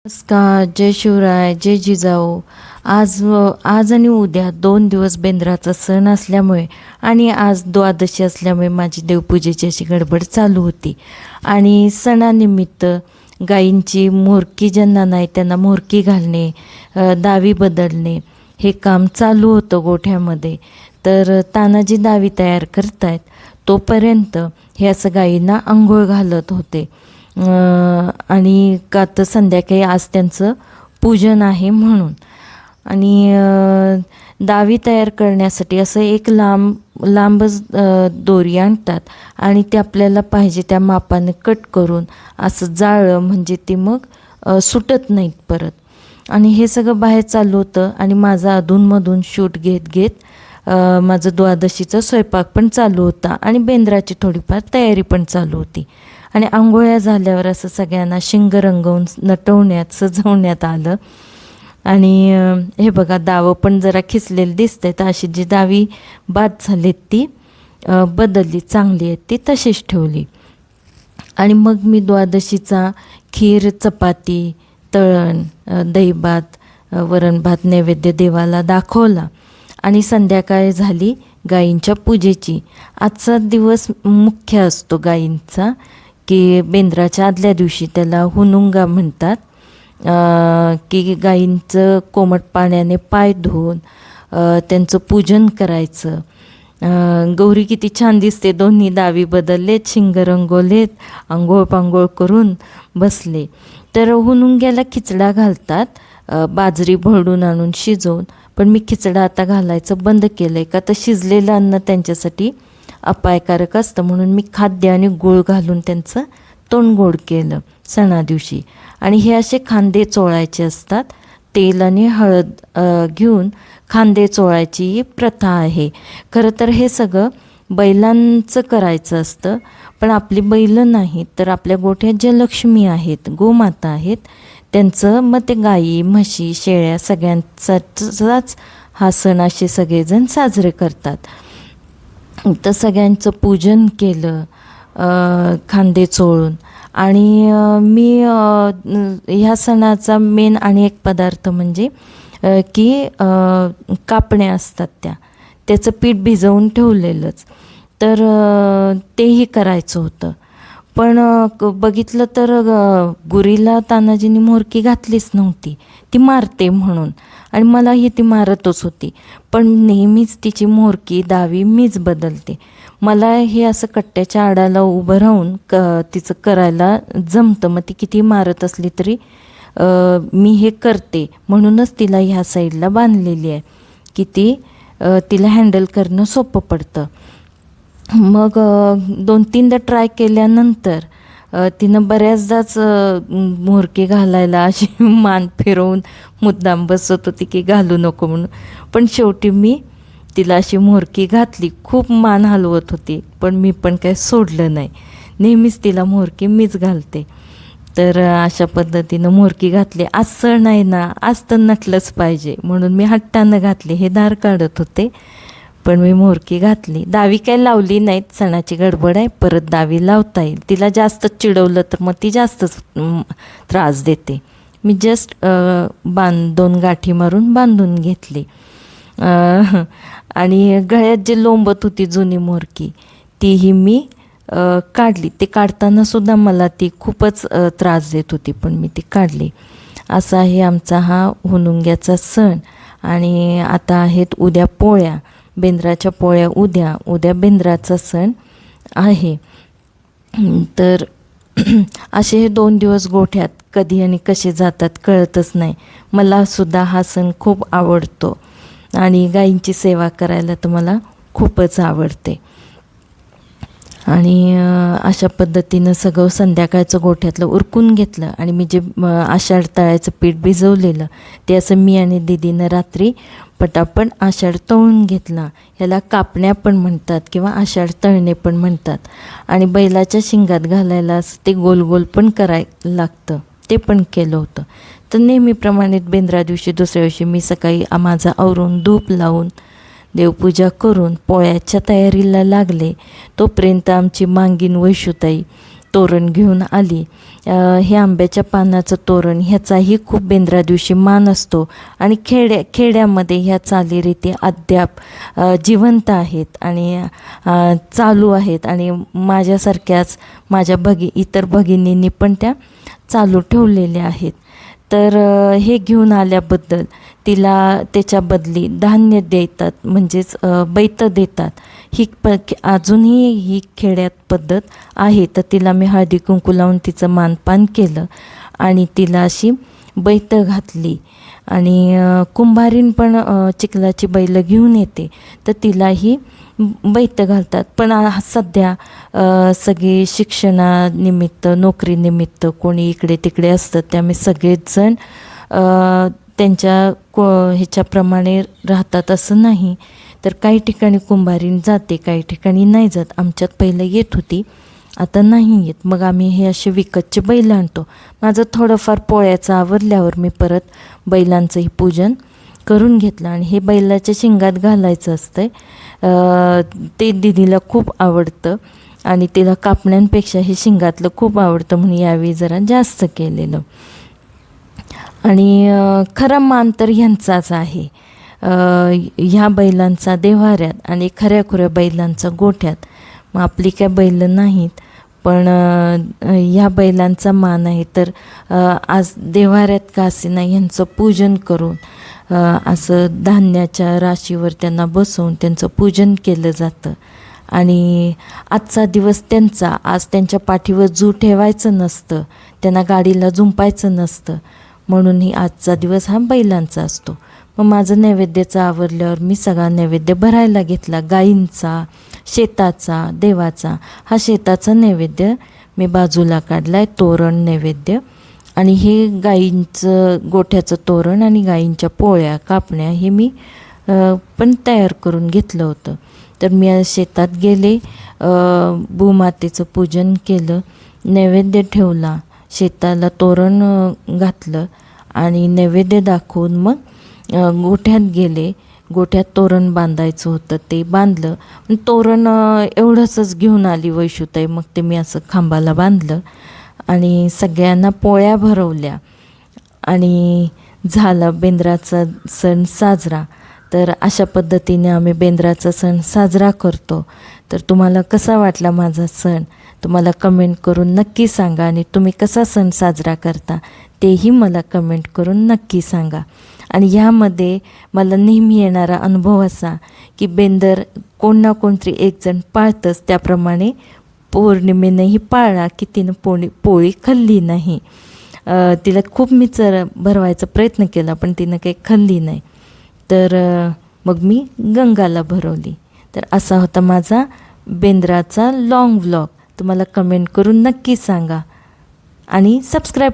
नमस्कार, जय शिवराय, जय जिजाऊ. आज आणि उद्या 2 दिवस बेंद्राचा सण असल्यामुळे आणि आज द्वादशी असल्यामुळे माझी देवपूजेची अशी गडबड चालू होती. आणि सणानिमित्त गायींची मोरकी ज्यांना नाही त्यांना मोरकी घालणे, दावी बदलणे हे काम चालू होतं गोठ्यामध्ये. तर तानाजी दावी तयार करतायत तोपर्यंत हे असं गायींना अंघोळ घालत होते. आणि का तर संध्याकाळी आज त्यांचं पूजन आहे म्हणून. आणि दावी तयार करण्यासाठी असं एक लांबच दोरी आणतात आणि ते आपल्याला पाहिजे त्या मापाने कट करून असं जाळलं म्हणजे ती मग सुटत नाहीत परत. आणि हे सगळं बाहेर चालू होतं आणि माझा अधूनमधून शूट घेत घेत माझं द्वादशीचा स्वयंपाक पण चालू होता आणि बेंद्राची थोडीफार तयारी पण चालू होती. आणि आंघोळ्या झाल्यावर असं सगळ्यांना शिंग रंगवून नटवण्यात सजवण्यात आलं. आणि हे बघा दावं पण जरा खिचलेली दिसते, तर अशी जी दावी बाद झालीत ती बदलली, चांगली आहेत ती तशीच ठेवली. आणि मग मी द्वादशीचा खीर, चपाती, तळण, दहीभात, वरण भात नैवेद्य देवाला दाखवला. आणि संध्याकाळ झाली गायींच्या पूजेची. आजचा दिवस मुख्य असतो गायींचा, की बेंद्राच्या आदल्या दिवशी त्याला हुनुंगा म्हणतात. की गायींचं कोमट पाण्याने पाय धुवून त्यांचं पूजन करायचं. गौरी किती छान दिसते, दोन्ही दावी बदललेत, शिंग रंगवलेत, आंघोळ पांघोळ करून बसले. तर हुनुंग्याला खिचडा घालतात, बाजरी भरडून आणून शिजवून. पण मी खिचडा आता घालायचं बंद केलं आहे, का तर शिजलेलं अन्न त्यांच्यासाठी अपायकारक असतं, म्हणून मी खाद्य आणि गूळ घालून त्यांचं तोंड गोड केलं सणा दिवशी. आणि हे असे खांदे चोळायचे असतात, तेल आणि हळद घेऊन खांदे चोळायची ही प्रथा आहे. खरं तर हे सगळं बैलांचं करायचं असतं, पण आपली बैलं नाहीत, तर आपल्या गोठ्यात ज्या लक्ष्मी आहेत, गोमाता आहेत, त्यांचं मग ते गाई, म्हशी, शेळ्या सगळ्यांचाच हा सण असे सगळेजण साजरे करतात. तर सगळ्यांचं पूजन केलं खांदे चोळून. आणि मी ह्या सणाचा मेन आणि एक पदार्थ म्हणजे की कापण्या असतात त्याचं पीठ भिजवून ठेवलेलंच, तर तेही करायचं होतं. पण बघितलं तर गुरीला तानाजीने मोरकी घातलीच नव्हती, ती मारते म्हणून. आणि मलाही ती मारतच होती, पण नेहमीच तिची मोरकी दावी मीच बदलते. मला हे असं कट्ट्याच्या आडाला उभं राहून तिचं करायला जमतं. मग ती किती मारत असली तरी मी हे करते, म्हणूनच तिला ह्या साईडला बांधलेली आहे की तिला हँडल करणं सोपं पडतं. मग 2-3दा ट्राय केल्यानंतर तिनं बऱ्याचदाच मोरकी घालायला अशी मान फिरवून मुद्दाम बसत होती की घालू नको म्हणून. पण शेवटी मी तिला अशी मोरकी घातली. खूप मान हलवत होती, पण मी पण काही सोडलं नाही, नेहमीच तिला मोरकी मीच घालते. तर अशा पद्धतीनं मोरकी घातली. आज सण आहे ना, आज तर नटलंच पाहिजे म्हणून मी हट्टानं घातली. हे दार काढत होते पण मी मोरकी घातली. दावी काही लावली नाहीत, सणाची गडबड आहे, परत दावी लावता येईल. तिला जास्त चिडवलं तर मग ती जास्तच त्रास देते. मी जस्ट 2 गाठी मारून बांधून घेतली. आणि गळ्यात जे लोंबत होती जुनी मोरकी तीही मी काढली. ते काढतानासुद्धा मला ती खूपच त्रास देत होती, पण मी ती काढली. असा आहे आमचा हा हुनुंग्याचा सण. आणि आता आहेत उद्या पोळ्या, बेंद्राच्या पोळ्या उद्या बेंद्राचा सण आहे. तर असे हे 2 दिवस गोठ्यात कधी आणि कसे जातात कळतच नाही. मला सुद्धा हा सण खूप आवडतो आणि गायींची सेवा करायला तर मला खूपच आवडते. आणि अशा पद्धतीनं सगळं संध्याकाळचं गोठ्यातलं उरकून घेतलं. आणि मी जे आषाढ तळायचं पीठ भिजवलेलं ते असं मी आणि दीदीनं रात्री पटापट आषाढ तळून घेतला. ह्याला कापण्या पण म्हणतात किंवा आषाढ तळणे पण म्हणतात. आणि बैलाच्या शिंगात घालायला असं ते गोल गोल पण करायला लागतं, ते पण केलं होतं. तर नेहमीप्रमाणे बेंद्रा दिवशी दुसऱ्या दिवशी मी सकाळी माझा आवरून धूप लावून देवपूजा करून पोळ्याच्या तयारीला लागले. तोपर्यंत आमची मांगीन वैशुताई तोरण घेऊन आली. हे आंब्याच्या पानाचं तोरण ह्याचाही खूप बेंद्रा दिवशी मान असतो आणि खेड्यामध्ये ह्या चालीरीती अद्याप जिवंत आहेत आणि चालू आहेत आणि माझ्यासारख्याच माझ्या इतर भगिनींनी पण त्या चालू ठेवलेल्या आहेत. तर हे घेऊन आल्याबद्दल तिला त्याच्या बदली धान्य देतात, म्हणजेच बैतं देतात. अजूनही ही खेड्यात पद्धत आहे. तर तिला मी हळदी कुंकू लावून तिचं मानपान केलं आणि तिला अशी बैतं घातली. आणि कुंभारीण पण चिखलाची बैलं घेऊन येते, तर तिलाही बैतं घालतात. पण सध्या सगळे शिक्षणानिमित्त, नोकरीनिमित्त कोणी इकडे तिकडे असतं, त्यामुळे सगळेच जण त्यांच्या ह्याच्याप्रमाणे राहतात असं नाही. तर काही ठिकाणी कुंभारीण जाते, काही ठिकाणी नाही जात. आमच्यात पहिलं येत होती, आता नाही येत. मग आम्ही हे असे विकतचे बैल आणतो. माझं थोडंफार पोळ्याचं आवरल्यावर मी परत बैलांचंही पूजन करून घेतलं. आणि हे बैलाच्या शिंगात घालायचं असतं, ते दीदीला खूप आवडतं आणि तिला कापण्यांपेक्षा हे शिंगातलं खूप आवडतं, म्हणून यावेळी जरा जास्त केलेलं. आणि खरा मान तर ह्यांचाच आहे, ह्या बैलांचा देव्हाऱ्यात आणि खऱ्याखुऱ्या बैलांचा गोठ्यात. मग आपली काय बैल नाहीत, पण ह्या बैलांचा मान आहे. तर आज देव्हाऱ्यात का असेना ह्यांचं पूजन करून असं धान्याच्या राशीवर त्यांना बसवून त्यांचं पूजन केलं जातं. आणि आजचा दिवस त्यांचा, आज त्यांच्या पाठीवर जू ठेवायचं नसतं, त्यांना गाडीला जुंपायचं नसतं, म्हणूनही आजचा दिवस हा बैलांचा असतो. मग माझं नैवेद्याचं आवरल्यावर मी सगळा नैवेद्य भरायला घेतला. गाईंचा, शेताचा, देवाचा. हा शेताचा नैवेद्य मी बाजूला काढला आहे, तोरण नैवेद्य. आणि हे गाईंचं गोठ्याचं तोरण आणि गाईंच्या पोळ्या, कापण्या हे मी पण तयार करून घेतलं होतं. तर मी आज शेतात गेले, भूमातेचं पूजन केलं, नैवेद्य ठेवला, शेताला तोरण घातलं आणि नैवेद्य दाखवून मग गोठ्यात गेले. गोठ्यात तोरण बांधायचं होतं, ते बांधलं. तोरण एवढंच घेऊन आली वैशुताई, मग ते मी असं खांबाला बांधलं आणि सगळ्यांना पोळ्या भरवल्या आणि झाला बेंद्राचा सण साजरा. तर अशा पद्धतीने आम्ही बेंद्राचा सण साजरा करतो. तर तुम्हाला कसा वाटला माझा सण, तुम्हाला कमेंट करून नक्की सांगा. आणि तुम्ही कसा सण साजरा करता तेही मला कमेंट करून नक्की सांगा. आणि ह्यामध्ये मला नेहमी येणारा अनुभव असा की बेंदर कोण ना कोणतरी एकजण पाळतंच, त्याप्रमाणे पौर्णिमेनेही पाळला की तिनं पोळी खाल्ली नाही. तिला खूप मी भरवायचा प्रयत्न केला, पण तिनं काही खाल्ली नाही. तर मग मी गंगाला भरवली. तर असा होता माझा बेंद्राचा लॉंग व्लॉग. तुम्हाला कमेंट करून नक्की सांगा आणि सबस्क्राईब